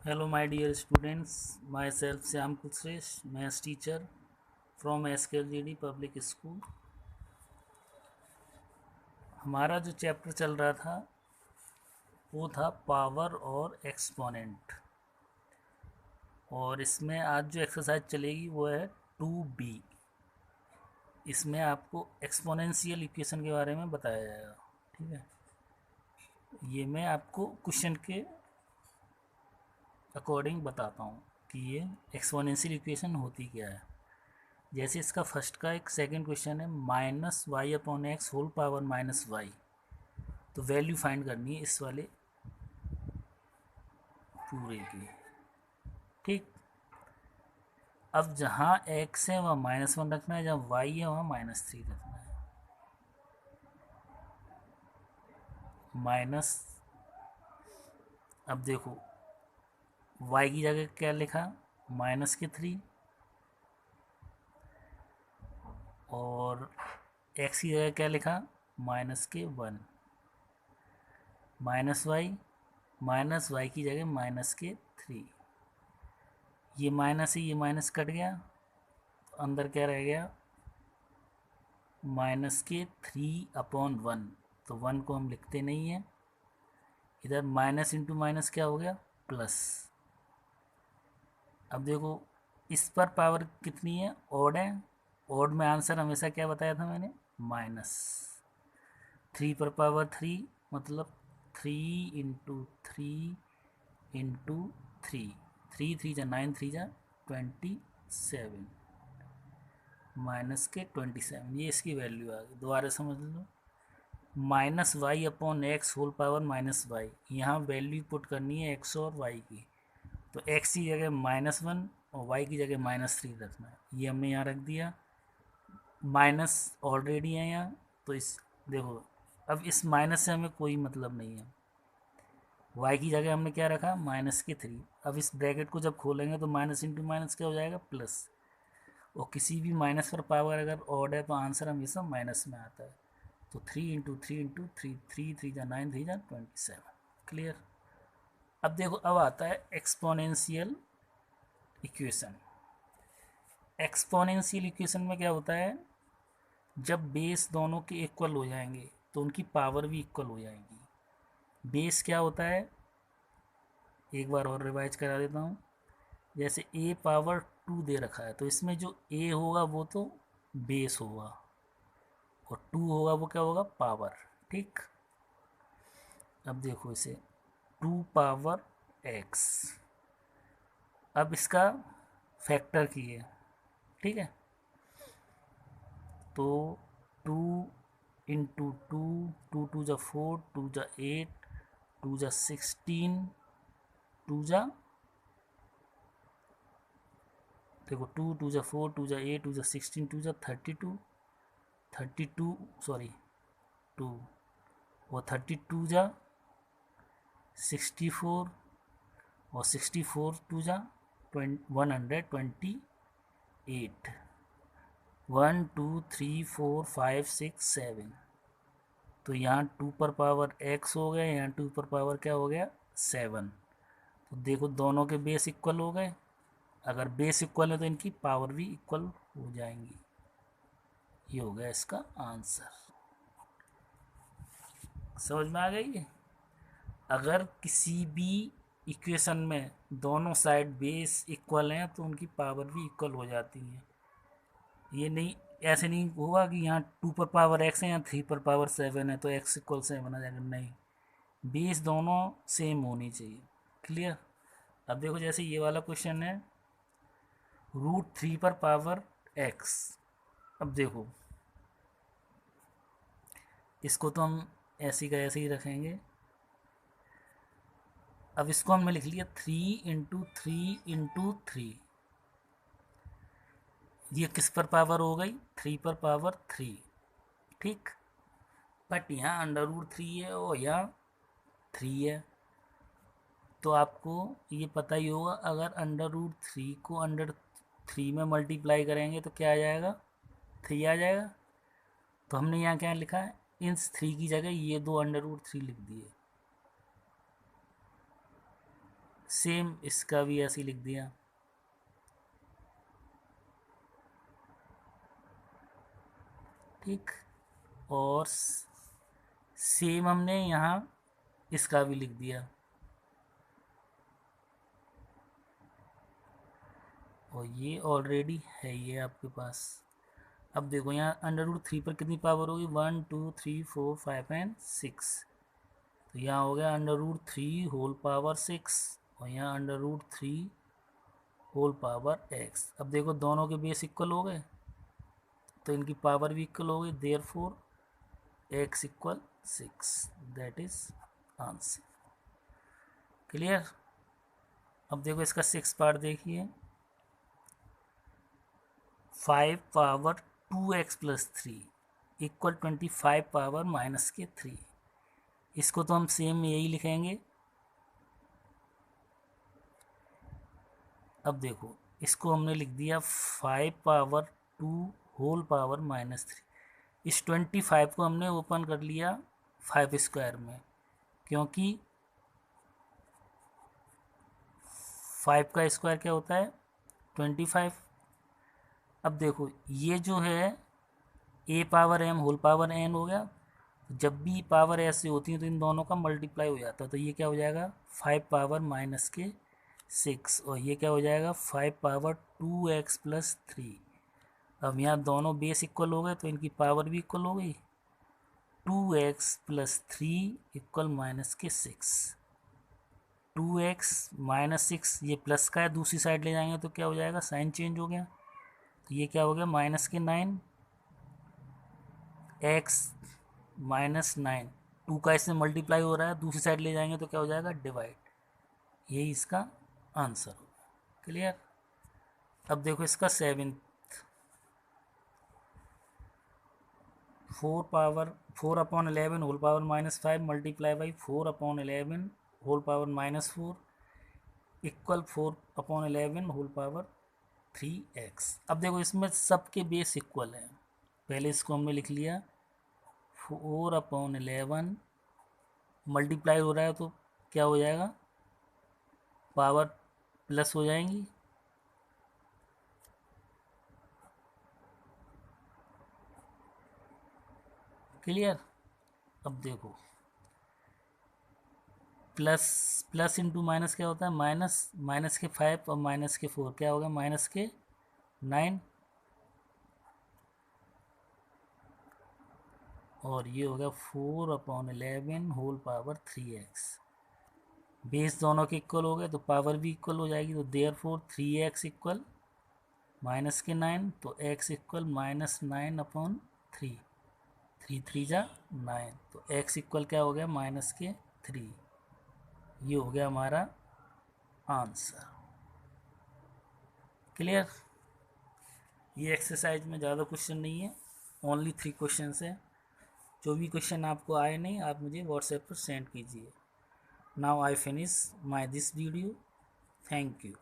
Hello, my dear students. Myself, Syam Kutsresh, maths teacher from SKLGD Public School. हमारा जो chapter चल रहा था वो था पावर और एक्सपोनेंट, और इसमें आज जो एक्सरसाइज चलेगी वो है 2B। इसमें आपको एक्सपोनेंशियल इक्वेशन के बारे में बताया जाएगा। ठीक है, ये मैं आपको क्वेश्चन के अकॉर्डिंग बताता हूँ कि ये एक्सपोनेंशियल इक्वेशन होती क्या है। जैसे इसका फर्स्ट का एक सेकंड क्वेश्चन है -y/x होल पावर -y, तो वैल्यू फाइंड करनी है इस वाले पूरे की। ठीक, अब जहाँ x है वहाँ -1 रखना है, जहाँ y है वहाँ -3 रखना है। माइनस, अब देखो y की जगह क्या लिखा, -3, और x की जगह क्या लिखा, -1, -y की जगह -3। ये माइनस है, ये माइनस कट गया, तो अंदर क्या रह गया, -3/1। तो 1 को हम लिखते नहीं हैं, इधर माइनस इंटू माइनस क्या हो गया, प्लस। अब देखो इस पर पावर कितनी है, ऑड है। ऑड में आंसर हमेशा क्या बताया था मैंने, -3 पर पावर 3, मतलब 3 × 3 × 3, 3 3 जा 9, 3 जा 27, -27, ये इसकी वैल्यू आ गई। दोबारा समझ लो, -y/x होल पावर -y, यहाँ वैल्यू पुट करनी है x और y की, तो x की जगह -1 और y की जगह -3 रखना है। ये हमने यहाँ रख दिया, माइनस ऑलरेडी है यहाँ, तो इस देखो अब इस माइनस से हमें कोई मतलब नहीं है। y की जगह हमने क्या रखा, -3। अब इस ब्रैकेट को जब खोलेंगे तो माइनस इंटू माइनस क्या हो जाएगा, प्लस। और किसी भी माइनस पर पावर अगर ऑड है तो आंसर हमेशा माइनस में आता है। तो 3 × 3 × 3, 3 3 जा 9, 3 जा 27। क्लियर। अब देखो, अब आता है एक्सपोनेंशियल इक्वेशन। एक्सपोनेंशियल इक्वेशन में क्या होता है, जब बेस दोनों के इक्वल हो जाएंगे तो उनकी पावर भी इक्वल हो जाएगी। बेस क्या होता है, एक बार और रिवाइज करा देता हूँ। जैसे a⁻2 दे रखा है, तो इसमें जो a होगा वो तो बेस होगा, और 2 होगा वो क्या होगा, पावर। ठीक, अब देखो इसे 2 पावर x, अब इसका फैक्टर किए। ठीक है, तो 2 × 2, 2 2 जा 4, 2 जा 8, 2 जा 16, 2 जा, देखो 2 2 जा 4, 2 जा 8, 2 जा 16, 2 जा 32, 32 सॉरी 2, वो 32 जा 64, और 64 2 जा 128, 1 2 3 4 5 6 7। तो यहाँ 2 पर पावर x हो गया, यहाँ 2 पर पावर क्या हो गया, 7। तो देखो दोनों के बेस इक्वल हो गए। अगर बेस इक्वल है तो इनकी पावर भी इक्वल हो जाएंगी। ये हो गया इसका आंसर। समझ में आ गई है। अगर किसी भी इक्वेशन में दोनों साइड बेस इक्वल हैं तो उनकी पावर भी इक्वल हो जाती है। ये नहीं, ऐसे नहीं होगा कि यहाँ 2 पर पावर x है, यहाँ 3 पर पावर 7 है तो x = 7 आ जाएगा। नहीं, बेस दोनों सेम होनी चाहिए। क्लियर। अब देखो जैसे ये वाला क्वेश्चन है, √3 पर पावर x। अब देखो इसको तो हम ऐसे का ऐसे ही रखेंगे। अब इसको हमने लिख लिया 3 × 3 × 3। ये किस पर पावर हो गई, 3 पर पावर 3। ठीक, बट यहाँ √3 है और यहाँ 3 है, तो आपको ये पता ही होगा, अगर √3 को √3 में मल्टीप्लाई करेंगे तो क्या आ जाएगा, 3 आ जाएगा। तो हमने यहाँ क्या लिखा है, इन 3 की जगह ये दो √3 लिख दिए। सेम इसका भी ऐसे ही लिख दिया। ठीक, और सेम हमने यहाँ इसका भी लिख दिया, और ये ऑलरेडी है ये आपके पास। अब देखो यहाँ √3 पर कितनी पावर होगी, 1 2 3 4 5 एंड 6, तो यहाँ हो गया √3 होल पावर 6, और यहाँ √3 होल पावर x। अब देखो दोनों के बेस इक्वल हो गए तो इनकी पावर भी इक्वल हो गई, therefore x equal 6, that is answer. Clear. अब देखो इसका 6 पार्ट देखिए, 5 power 2x plus 3 equal 25 power -3। इसको तो हम सेम यही लिखेंगे। अब देखो इसको हमने लिख दिया 5 पावर 2 होल पावर -3। इस 25 को हमने ओपन कर लिया 5 स्क्वायर में, क्योंकि 5 का स्क्वायर क्या होता है 25। अब देखो ये जो है a power m whole power n हो गया, जब भी पावर ऐसे होती है तो इन दोनों का मल्टीप्लाई हो जाता है, तो ये क्या हो जाएगा 5 पावर -6, और ये क्या हो जाएगा 5 पावर 2x प्लस 3। अब यहाँ दोनों बेस इक्वल हो गए तो इनकी पावर भी इक्वल हो गई, 2x प्लस 3 इक्वल -6। 2x -6 ये प्लस का है, दूसरी साइड ले जाएंगे तो क्या हो जाएगा, साइन चेंज हो गया, तो ये क्या हो गया -9 x -9, 2 का इससे मल्टीप्लाई हो रहा है, दूसरी साइड ले जाएंगे तो क्या हो जाएगा डिवाइड। यही इसका आंसर होगा। क्लियर। अब देखो इसका 7, 4/11 whole power -5 multiply by 4/11 whole power -4 equal 4/11 whole power 3x। अब देखो इसमें सबके बेस इक्वल है, पहले इसको हमने लिख लिया 4/11 मल्टीप्लाई हो रहा है तो क्या हो जाएगा, पावर प्लस हो जाएंगी, क्लियर। अब देखो प्लस इंटू माइनस क्या होता है माइनस, माइनस के 5 और माइनस के 4 क्या होगा -9, और ये होगा 4/11 होल पावर 3x। बेस दोनों के इक्वल हो गए तो पावर भी इक्वल हो जाएगी, तो देयरफॉर 3x इक्वल -9, तो x इक्वल -9/3, 3 3 जा 9, तो x इक्वल क्या हो गया -3। ये हो गया हमारा आंसर। क्लियर। ये एक्सरसाइज में ज़्यादा क्वेश्चन नहीं है, ओनली 3 क्वेश्चन है। जो भी क्वेश्चन आपको आए नहीं आप मुझे व्हाट्सएप पर सेंड कीजिए। Now I finish my this video. Thank you.